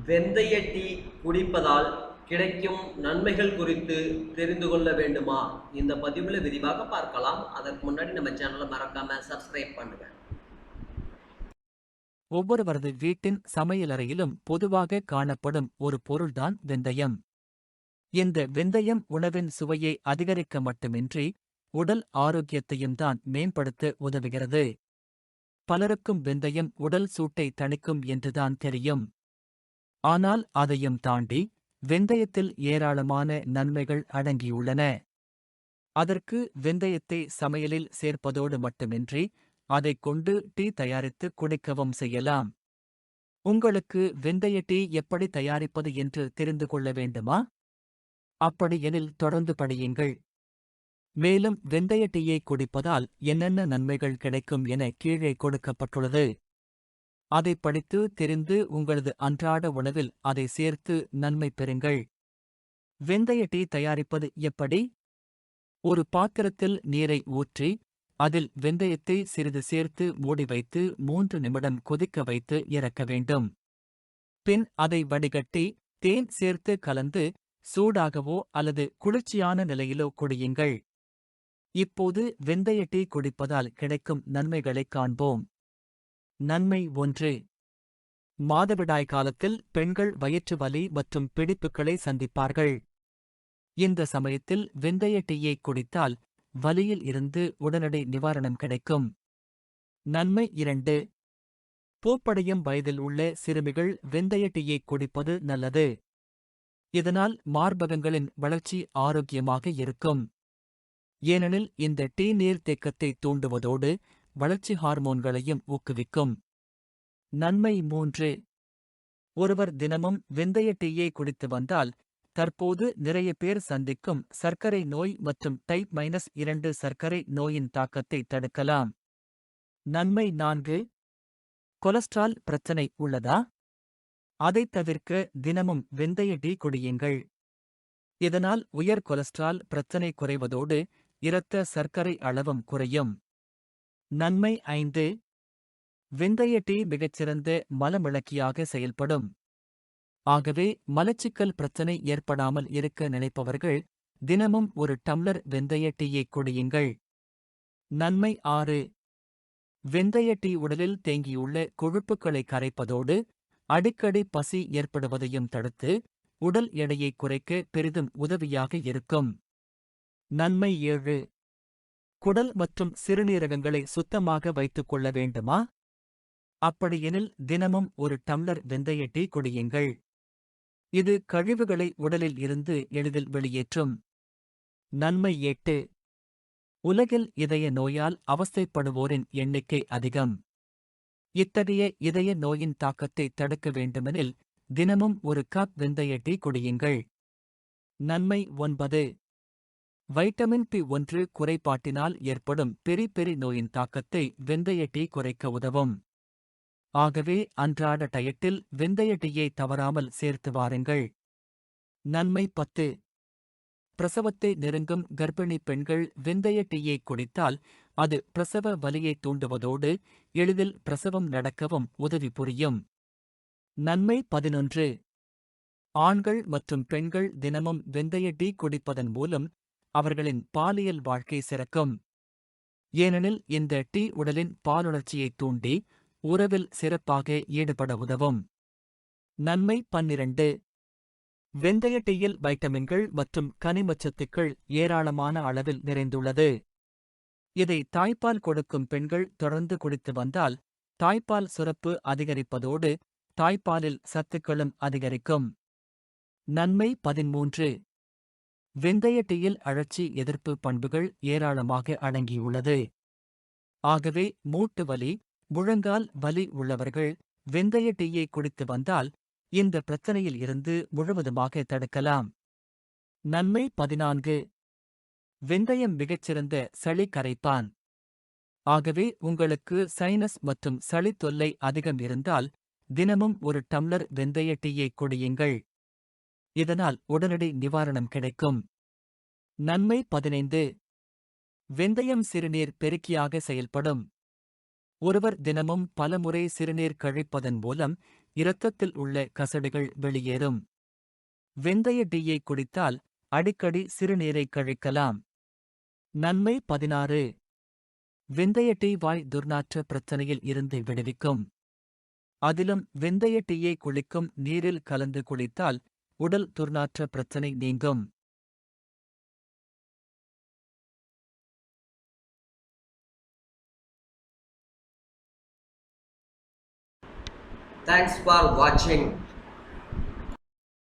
வெந்தய டீ குடிப்பதால் கிடைக்கும் நன்மைகள் குறித்து தெரிந்து கொள்ள வேண்டுமா? இந்த பதிவுல விரிவாக பார்க்கலாம். அதற்கு முன்னாடி நம்ம சேனலை மறக்காம சப்ஸ்கிரைப் பண்ணுங்க. ஒவ்வொருவரது வீட்டின் சமையலறையிலும் பொதுவாக காணப்படும் ஒரு பொருள்தான் வெந்தயம். இந்த வெந்தயம் உணவின் சுவையை அதிகரிக்க மட்டுமின்றி உடல் ஆரோக்கியத்தையும் தான் மேம்படுத்த உதவுகிறது. பலருக்கும் வெந்தயம் உடல் சூட்டை தணிக்கும் என்றுதான் தெரியும். ஆனால் அதையும் தாண்டி வெந்தயத்தில் ஏராளமான நன்மைகள் அடங்கியுள்ளன. அதற்கு வெந்தயத்தை சமையலில் சேர்ப்பதோடு மட்டுமின்றி அதைக் கொண்டு டீ தயாரித்து குடிக்கவும் செய்யலாம். உங்களுக்கு வெந்தய டீ எப்படி தயாரிப்பது என்று தெரிந்து கொள்ள வேண்டுமா? அப்படியெனில் தொடர்ந்து படியுங்கள். மேலும் வெந்தய டீயை குடிப்பதால் என்னென்ன நன்மைகள் கிடைக்கும் என கீழே கொடுக்கப்பட்டுள்ளது. அதை படித்து தெரிந்து உங்களது அன்றாட உணவில் அதை சேர்த்து நன்மை பெறுங்கள். வெந்தய டீ தயாரிப்பது எப்படி? ஒரு பாத்திரத்தில் நீரை ஊற்றி அதில் வெந்தயத்தை சிறிது சேர்த்து மூடி வைத்து 3 நிமிடம் கொதிக்க வைத்து இறக்க வேண்டும். பின் அதை வடிகட்டி தேன் சேர்த்து கலந்து சூடாகவோ அல்லது குளிர்ச்சியான நிலையிலோ குடியுங்கள். இப்போது வெந்தய டீ குடிப்பதால் கிடைக்கும் நன்மைகளைக் காண்போம். நன்மை 1. மாதவிடாய் காலத்தில் பெண்கள் வயிற்று வலி மற்றும் பிடிப்புகளை சந்திப்பார்கள். இந்த சமயத்தில் வெந்தய டீயை குடித்தால் வலியில் இருந்து உடனடி நிவாரணம் கிடைக்கும். நன்மை 2. பூப்படையும் வயதில் உள்ள சிறுமிகள் வெந்தய டீயை குடிப்பது நல்லது. இதனால் மார்பகங்களின் வளர்ச்சி ஆரோக்கியமாக இருக்கும். ஏனெனில் இந்த டீ நீர்த்தேக்கத்தை தூண்டுவதோடு வளர்ச்சி ஹார்மோன்களையும் ஊக்குவிக்கும். நன்மை 3. ஒருவர் தினமும் வெந்தய டீயை குடித்து வந்தால் தற்போது நிறைய பேர் சந்திக்கும் சர்க்கரை நோய் மற்றும் டைப் -2 சர்க்கரை நோயின் தாக்கத்தை தடுக்கலாம். நன்மை 4. கொலஸ்ட்ரால் பிரச்சனை உள்ளதா? அதைத் தவிர்க்க தினமும் வெந்தய டீ குடியுங்கள். இதனால் உயர் கொலஸ்ட்ரால் பிரச்சனை குறைவதோடு இரத்த சர்க்கரை அளவும் குறையும். நன்மை 5. வெந்தய டீ மிகச்சிறந்த மலமிளக்கியாக செயல்படும். ஆகவே மலச்சிக்கல் பிரச்சனை ஏற்படாமல் இருக்க நினைப்பவர்கள் தினமும் ஒரு டம்ளர் வெந்தய டீயை குடியுங்கள். நன்மை 6. வெந்தய டீ உடலில் தேங்கியுள்ள கொழுப்புக்களை கரைப்பதோடு அடிக்கடி பசி ஏற்படுவதையும் தடுத்து உடல் எடையை குறைக்க பெரிதும் உதவியாக இருக்கும். நன்மை 7. குடல் மற்றும் சிறுநீரகங்களை சுத்தமாக வைத்துக் கொள்ள வேண்டுமா? அப்படியெனில் தினமும் ஒரு டம்ளர் வெந்தய டீ குடியுங்கள். இது கழிவுகளை உடலில் இருந்து எளிதில் வெளியேற்றும். நன்மை 8. உலகில் இதய நோயால் அவஸ்தைப்படுவோரின் எண்ணிக்கை அதிகம். இத்தகைய இதய நோயின் தாக்கத்தை தடுக்க வேண்டுமெனில் தினமும் ஒரு கப் வெந்தய டீ குடியுங்கள். நன்மை 9. வைட்டமின் பி1 குறைபாட்டினால் ஏற்படும் பெரி நோயின் தாக்கத்தை வெந்தய டீ குறைக்க உதவும். ஆகவே அன்றாட டயட்டில் வெந்தய டீயை தவறாமல் சேர்த்து வாருங்கள். நன்மை 10. பிரசவத்தை நெருங்கும் கர்ப்பிணி பெண்கள் வெந்தய டீயை குடித்தால் அது பிரசவ வலியை தூண்டுவதோடு எளிதில் பிரசவம் நடக்கவும் உதவி புரியும். நன்மை 11. ஆண்கள் மற்றும் பெண்கள் தினமும் வெந்தய டீ குடிப்பதன் மூலம் அவர்களின் பாலியல் வாழ்க்கை சிறக்கும். ஏனெனில் இந்த டீ உடலின் பாலுணர்ச்சியை தூண்டி உறவில் சிறப்பாக ஈடுபட உதவும். நன்மை 12. வெந்தய டீயில் வைட்டமின்கள் மற்றும் கனிமச்சத்துக்கள் ஏராளமான அளவில் நிறைந்துள்ளது. இதை தாய்ப்பால் கொடுக்கும் பெண்கள் தொடர்ந்து குடித்து வந்தால் தாய்ப்பால் சுரப்பு அதிகரிப்பதோடு தாய்ப்பாலில் சத்துக்களும் அதிகரிக்கும். நன்மை 13. வெந்தய டீயில் அழற்சி எதிர்ப்பு பண்புகள் ஏராளமாக அடங்கியுள்ளது. ஆகவே மூட்டு வலி, முழங்கால் வலி உள்ளவர்கள் வெந்தய டீயை குடித்து வந்தால் இந்த பிரச்சனையில் இருந்து முழுவதுமாக தடுக்கலாம். நன்மை 14. வெந்தயம் மிகச்சிறந்த சளி கரைப்பான். ஆகவே உங்களுக்கு சைனஸ் மற்றும் சளி தொல்லை அதிகம் இருந்தால் தினமும் ஒரு டம்ளர் வெந்தய டீயை குடியுங்கள். இதனால் உடனடி நிவாரணம் கிடைக்கும். நன்மை 15. வெந்தயம் சிறுநீர் பெருக்கியாக செயல்படும். ஒருவர் தினமும் பலமுறை சிறுநீர் கழிப்பதன் மூலம் இரத்தத்தில் உள்ள கசடுகள் வெளியேறும். வெந்தய டீயை குடித்தால் அடிக்கடி சிறுநீரை கழிக்கலாம். நன்மை 16. வெந்தய டீ வாய் துர்நாற்ற பிரச்சனையில் இருந்து விடுவிக்கும். அதிலும் வெந்தய டீயை குளிக்கும் நீரில் கலந்து குளித்தால் உடல் துர்நாற்ற பிரச்சனை நீங்கும். Thanks for watching.